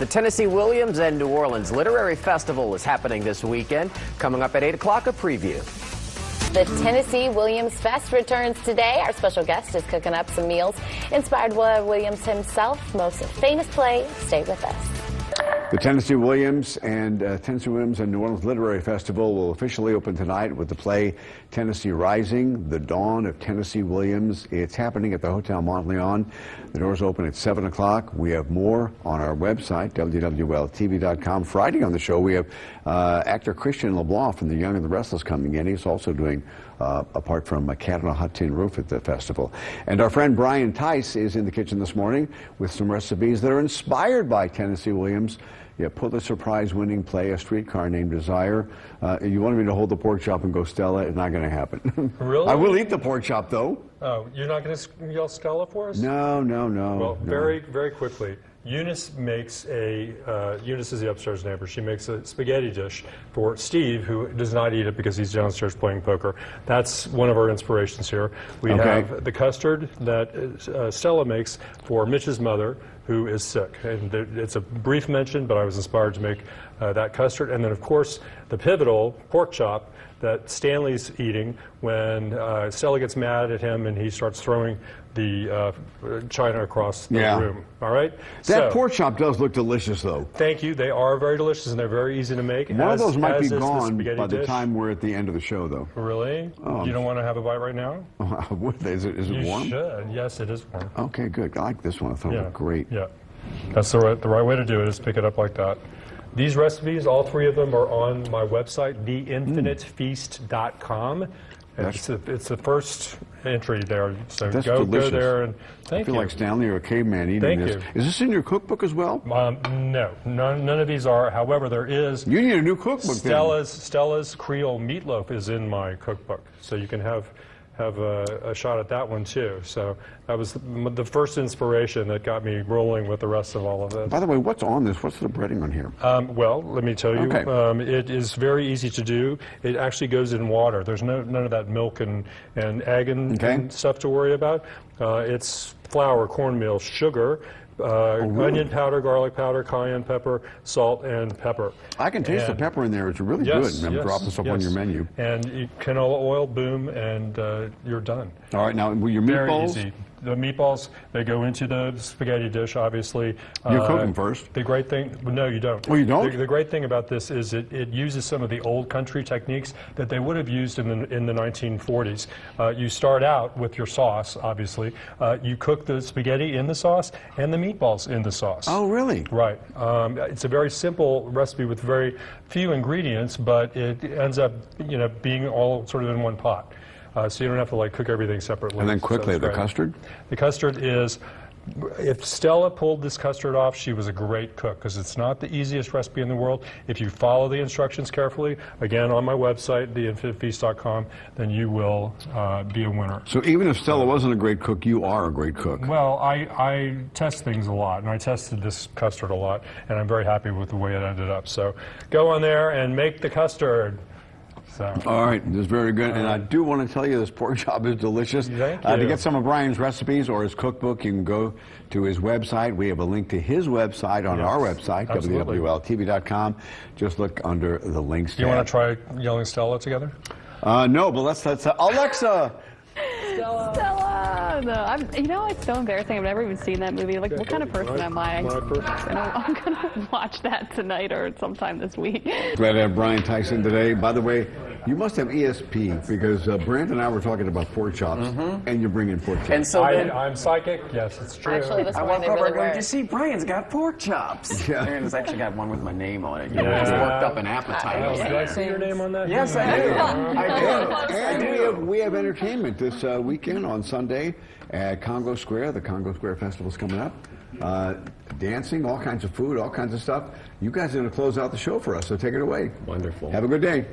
The Tennessee Williams and New Orleans Literary Festival is happening this weekend. Coming up at 8 o'clock, a preview. The Tennessee Williams Fest returns today. Our special guest is cooking up some meals inspired by Williams himself. Most famous play. Stay with us. The Tennessee Williams and New Orleans Literary Festival will officially open tonight with the play Tennessee Rising, The Dawn of Tennessee Williams. It's happening at the Hotel Montleon. The doors open at 7 o'clock. We have more on our website, WWLTV.com. Friday on the show, we have actor Christian LeBlanc from The Young and the Restless coming in. He's also doing apart from a Cat on a Hot Tin Roof at the festival. And our friend Brian Tice is in the kitchen this morning with some recipes that are inspired by Tennessee Williams. Yeah, Pulitzer Prize-winning play, A Streetcar Named Desire. You wanted me to hold the pork chop and go Stella. It's not going to happen. Really? I will eat the pork chop, though. Oh, you're not going to yell Stella for us? No. Well, very quickly. Eunice makes Eunice is the upstairs neighbor. She makes a spaghetti dish for Steve, who does not eat it because he's downstairs playing poker. That's one of our inspirations here. We have the custard that Stella makes for Mitch's mother, who is sick. And it's a brief mention, but I was inspired to make that custard. And then, of course, the pivotal pork chop that Stanley's eating when Stella gets mad at him and he starts throwing the china across the room. All right? That pork chop does look delicious, though. Thank you. They are very delicious, and they're very easy to make. One of those might be gone by the time we're at the end of the show, though. Really? Oh. You don't want to have a bite right now? Is it warm? You should. Yes, it is warm. Okay, good. I like this one. I thought it looked great. Yeah. That's the right way to do it, is pick it up like that. These recipes, all three of them, are on my website, theinfinitefeast.com. It's the first entry there, so go there and thank you. I feel like Stanley or a caveman eating this. Is this in your cookbook as well? No, none of these are. However, there is. You need a new cookbook. Stella's Creole meatloaf is in my cookbook, so you can have a shot at that one too. So that was the first inspiration that got me rolling with the rest of all of this. By the way, what's on this? What's the breading on here? Well, let me tell you. It is very easy to do. It actually goes in water. There's none of that milk and egg and stuff to worry about. It's flour, cornmeal, sugar, onion powder, garlic powder, cayenne pepper, salt, and pepper. I can taste the pepper in there. It's really good. And drop this up on your menu. And canola oil, boom, and you're done. All right, now your meatballs? Very easy. The meatballs, they go into the spaghetti dish, obviously. You cook them first? The great thing, no, you don't. Oh, you don't? The great thing about this is it uses some of the old country techniques that they would have used in the 1940s. You start out with your sauce, obviously. You cook the spaghetti in the sauce and the meatballs in the sauce. Oh, really? Right. It's a very simple recipe with very few ingredients, but it ends up, being all sort of in one pot. So you don't have to cook everything separately. And then quickly, the custard? The custard is, if Stella pulled this custard off, she was a great cook, because it's not the easiest recipe in the world. If you follow the instructions carefully, again, on my website, theinfinitefeast.com, then you will be a winner. So even if Stella wasn't a great cook, you are a great cook. Well, I test things a lot, and I tested this custard a lot, and I'm very happy with the way it ended up. So go on there and make the custard. So. All right, this is very good, and I do want to tell you this pork chop is delicious. Thank you. To get some of Brian's recipes or his cookbook, you can go to his website. We have a link to his website on our website, WWLTV.com. Just look under the links tab. You want to try yelling Stella together? No, but let's Alexa! Stella! No, it's so embarrassing. I've never even seen that movie. What kind of person am I? I'm going to watch that tonight or sometime this week. Glad to have Brian Tyson today. By the way, you must have ESP, because Brant and I were talking about pork chops, and you're bringing pork chops. And so I'm psychic. Yes, it's true. Actually, this I morning walk they over really and go, were. did you see Brian's got pork chops? Yeah. Aaron's actually got one with my name on it. It's worked up an appetite. Did I see your name on that? Yes, I do. I do. And we have entertainment this weekend on Sunday at Congo Square. The Congo Square Festival is coming up. Dancing, all kinds of food, all kinds of stuff. You guys are going to close out the show for us, so take it away. Wonderful. Have a good day.